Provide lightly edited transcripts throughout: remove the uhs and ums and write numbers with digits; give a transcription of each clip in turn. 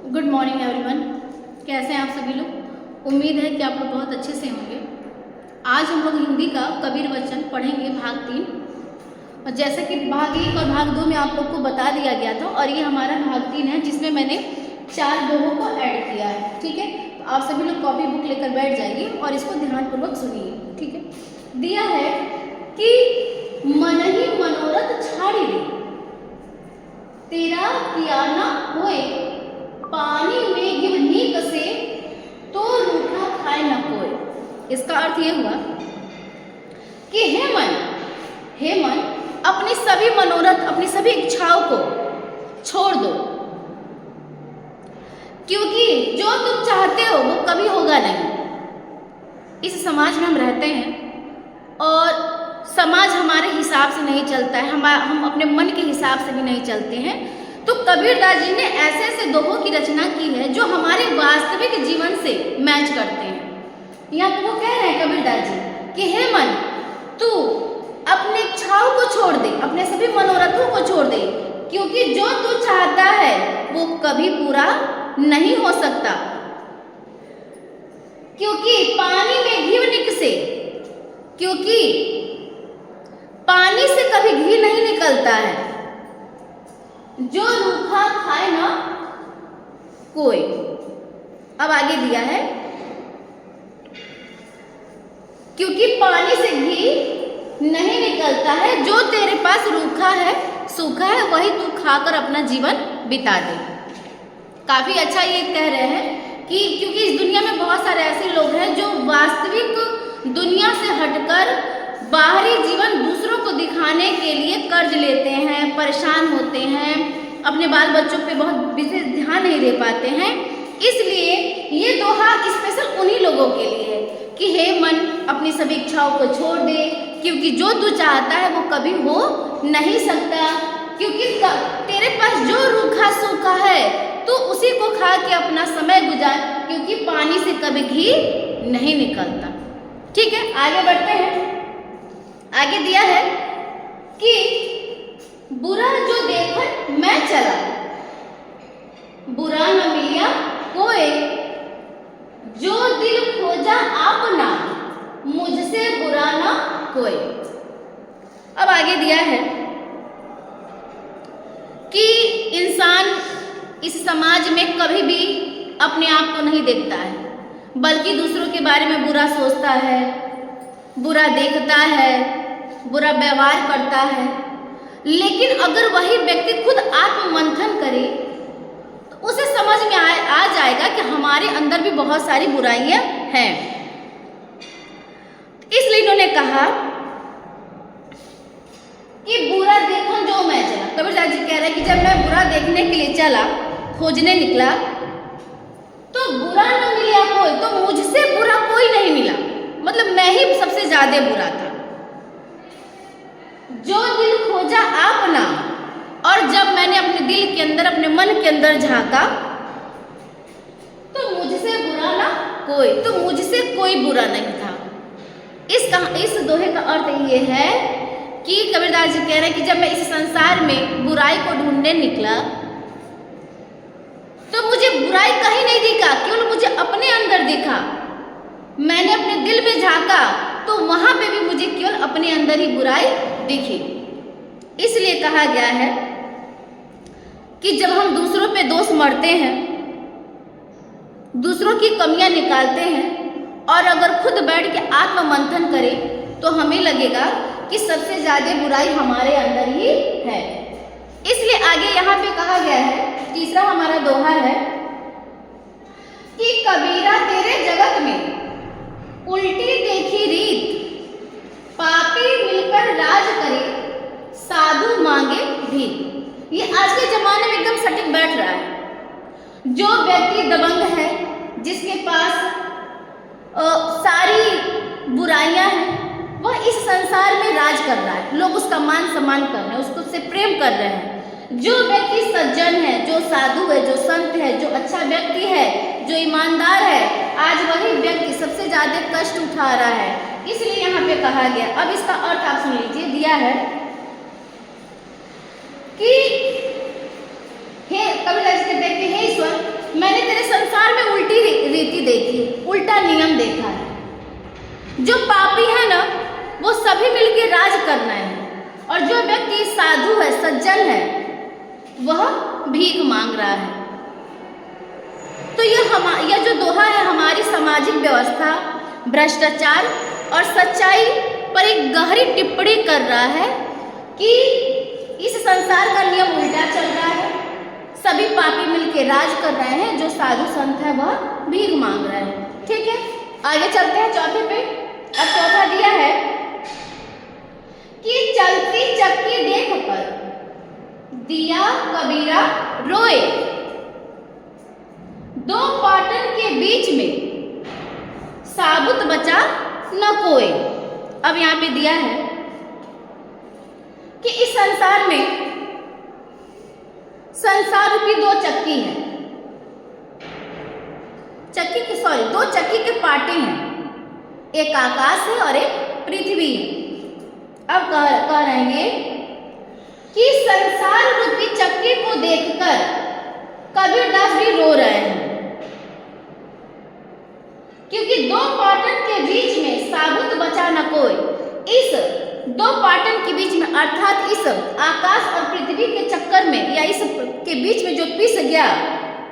Good morning everyone. कैसे हैं आप सभी लोग? उम्मीद है कि आप लोग बहुत अच्छे से होंगे। आज हम लोग हिंदी का कबीर वचन पढ़ेंगे भाग 3। और जैसे कि भाग 1 और भाग 2 में आप लोग को बता दिया गया था, और ये हमारा भाग 3 है जिसमें मैंने 4 दोहों को ऐड किया है। ठीक है, तो आप सभी लोग कॉपी बुक लेकर बैठ जाइए और इसको ध्यानपूर्वक सुनिए। ठीक है, दिया है कि मन ही मनोरथ छाड़ी रे, तेरा किया न होए, पानी में गिव नीक से, तो रूखा खाए न कोई। इसका अर्थ ये हुआ कि हे मन, अपनी सभी मनोरथ, अपनी सभी इच्छाओं को छोड़ दो, क्योंकि जो तुम चाहते हो वो कभी होगा नहीं। इस समाज में हम रहते हैं और समाज हमारे हिसाब से नहीं चलता है, हम अपने मन के हिसाब से भी नहीं चलते हैं। तो कबीरदास जी ने ऐसे ऐसे दोहों की रचना की है जो हमारे वास्तविक जीवन से मैच करते हैं। यहाँ पे वो कह रहे हैं कबीरदास जी कि हे मन, तू अपनी इच्छाओं को छोड़ दे, अपने सभी मनोरथों को छोड़ दे, क्योंकि जो तू चाहता है वो कभी पूरा नहीं हो सकता। क्योंकि पानी में घी निकसे, क्योंकि पानी से कभी घी नहीं निकलता है, जो रूखा खाए ना कोई। अब आगे दिया है, क्योंकि पानी से घी नहीं निकलता है, जो तेरे पास रूखा है, सूखा है, वही तू खाकर अपना जीवन बिता दे। काफी अच्छा ये कह रहे हैं कि क्योंकि इस दुनिया में बहुत सारे ऐसे लोग हैं जो वास्तविक दुनिया से हटकर बाहरी जीवन दूसरों को दिखाने के लिए कर्ज लेते हैं, परेशान होते हैं, अपने बाल बच्चों पे बहुत विशेष ध्यान नहीं दे पाते हैं। इसलिए ये दोहा स्पेशल उन्हीं लोगों के लिए है कि हे मन, अपनी सभी इच्छाओं को छोड़ दे, क्योंकि जो तू चाहता है वो कभी हो नहीं सकता। क्योंकि तेरे पास जो रूखा सूखा है तो उसी को खा के अपना समय गुजार, क्योंकि पानी से कभी घी नहीं निकलता। ठीक है, आगे बढ़ते हैं। आगे दिया है कि बुरा जो देखत मैं चला, बुरा न मिलिया कोई, जो दिल खोजा आपना, मुझसे बुरा न कोई। अब आगे दिया है कि इंसान इस समाज में कभी भी अपने आप को नहीं देखता है, बल्कि दूसरों के बारे में बुरा सोचता है, बुरा देखता है, बुरा व्यवहार करता है। लेकिन अगर वही व्यक्ति खुद आत्ममंथन करे तो उसे समझ में आ जाएगा कि हमारे अंदर भी बहुत सारी बुराइयां हैं। इसलिए इन्होंने कहा कि बुरा देखो जो मैं चला। कबीरदास जी कह रहे हैं कि जब मैं बुरा देखने के लिए चला, खोजने निकला, तो बुरा न मिला कोई, तो मुझसे बुरा कोई नहीं मिला, मतलब मैं ही सबसे ज्यादा बुरा था। जो दिल खोजा आपना, और जब मैंने अपने दिल के अंदर, अपने मन के अंदर झांका, तो मुझसे बुरा ना कोई, तो मुझसे कोई बुरा नहीं था। इस दोहे का अर्थ ये है कि कबीरदास जी कह रहे हैं कि जब मैं इस संसार में बुराई को ढूंढने निकला तो मुझे बुराई कहीं नहीं दिखा, केवल मुझे अपने अंदर दिखा। मैंने अपने दिल में झांका तो वहां पे भी मुझे केवल अपने अंदर ही बुराई दिखी। इसलिए कहा गया है कि जब हम दूसरों पे दोष मढ़ते हैं, दूसरों की कमियां निकालते हैं, और अगर खुद बैठ के आत्ममंथन करें तो हमें लगेगा कि सबसे ज्यादा बुराई हमारे अंदर ही है। इसलिए आगे यहाँ पे कहा गया है, तीसरा हमारा दोहा है कि कबीरा तेरे जगत में उल्टी देखी रीत, पापी मिलकर राज करे, साधु मांगे भी। ये आज के जमाने में एकदम सटीक बैठ रहा है। जो व्यक्ति दबंग है, जिसके पास सारी बुराइयां हैं, वह इस संसार में राज कर रहा है, लोग उसका मान सम्मान कर रहे हैं, उसको से प्रेम कर रहे हैं। जो व्यक्ति सज्जन है, जो साधु है, जो संत है, जो अच्छा व्यक्ति है, जो ईमानदार है, आज वही व्यक्ति सबसे ज्यादा कष्ट उठा रहा है। इसलिए यहाँ पे कहा गया। अब इसका अर्थ आप सुन लीजिए, दिया है कि हे कबीरदास कहते हैं कि हे ईश्वर, तेरे संसार में उल्टी रीति देखी, उल्टा नियम देखा है। जो पापी है ना वो सभी मिलके राज करना है, और जो व्यक्ति साधु है, सज्जन है, वह भीख मांग रहा है। तो यह जो दोहा है हमारी सामाजिक व्यवस्था, भ्रष्टाचार और सच्चाई पर एक गहरी टिप्पणी कर रहा है कि इस संसार का नियम उल्टा चल रहा है, सभी पापी मिलके राज कर रहे हैं, जो साधु संत है वह भीख मांग रहा है। ठीक है, आगे चलते हैं चौथे पे। अब चौथा दिया है कि चलती चक्की देखकर दिया कबीरा रोए, दो पाटन के बीच में साबुत बचा न कोई। अब यहाँ पे दिया है कि इस संसार में संसार रूपी दो चक्की है, दो चक्की के पाटे हैं, एक आकाश है और एक पृथ्वी है। अब कह रहे हैं कि संसार रूपी चक्की को देखकर कबीरदास भी रो रहे हैं, क्योंकि दो पाटन के बीच में साबुत बचा न कोई। इस दो पाटन के बीच में अर्थात इस आकाश और पृथ्वी के चक्कर में या इस के बीच में जो पिस गया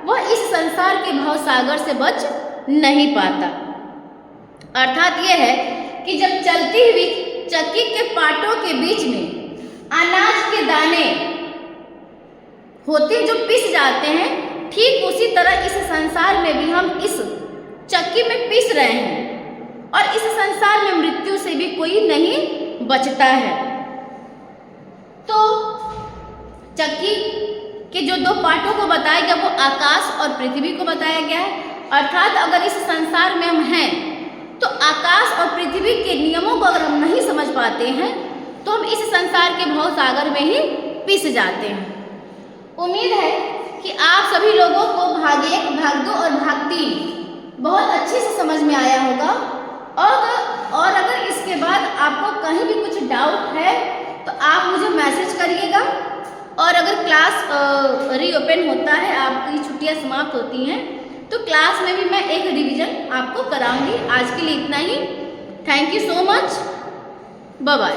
वह इस संसार के भाव सागर से बच नहीं पाता। अर्थात यह है कि जब चलती हुई चक्की के पाटों के बीच में अनाज के दाने होते जो पिस जाते हैं, ठीक उसी तरह इस संसार में भी हम इस चक्की में पिस रहे हैं, और इस संसार में मृत्यु से भी कोई नहीं बचता है। तो चक्की के जो दो पार्टों को बताया गया वो आकाश और पृथ्वी को बताया गया है। अर्थात अगर इस संसार में हम हैं तो आकाश और पृथ्वी के नियमों को अगर हम नहीं समझ पाते हैं तो हम इस संसार के भाव सागर में ही पिस जाते हैं। उम्मीद है कि आप सभी लोगों को भाग 1, भाग 2 और भाग 3 बहुत अच्छे से समझ में आया होगा। और अगर इसके बाद आपको कहीं भी कुछ डाउट है तो आप मुझे मैसेज करिएगा, और अगर क्लास रीओपन होता है, आपकी छुट्टियां समाप्त होती हैं, तो क्लास में भी मैं एक रिवीजन आपको कराऊंगी। आज के लिए इतना ही। Thank you so much, bye bye.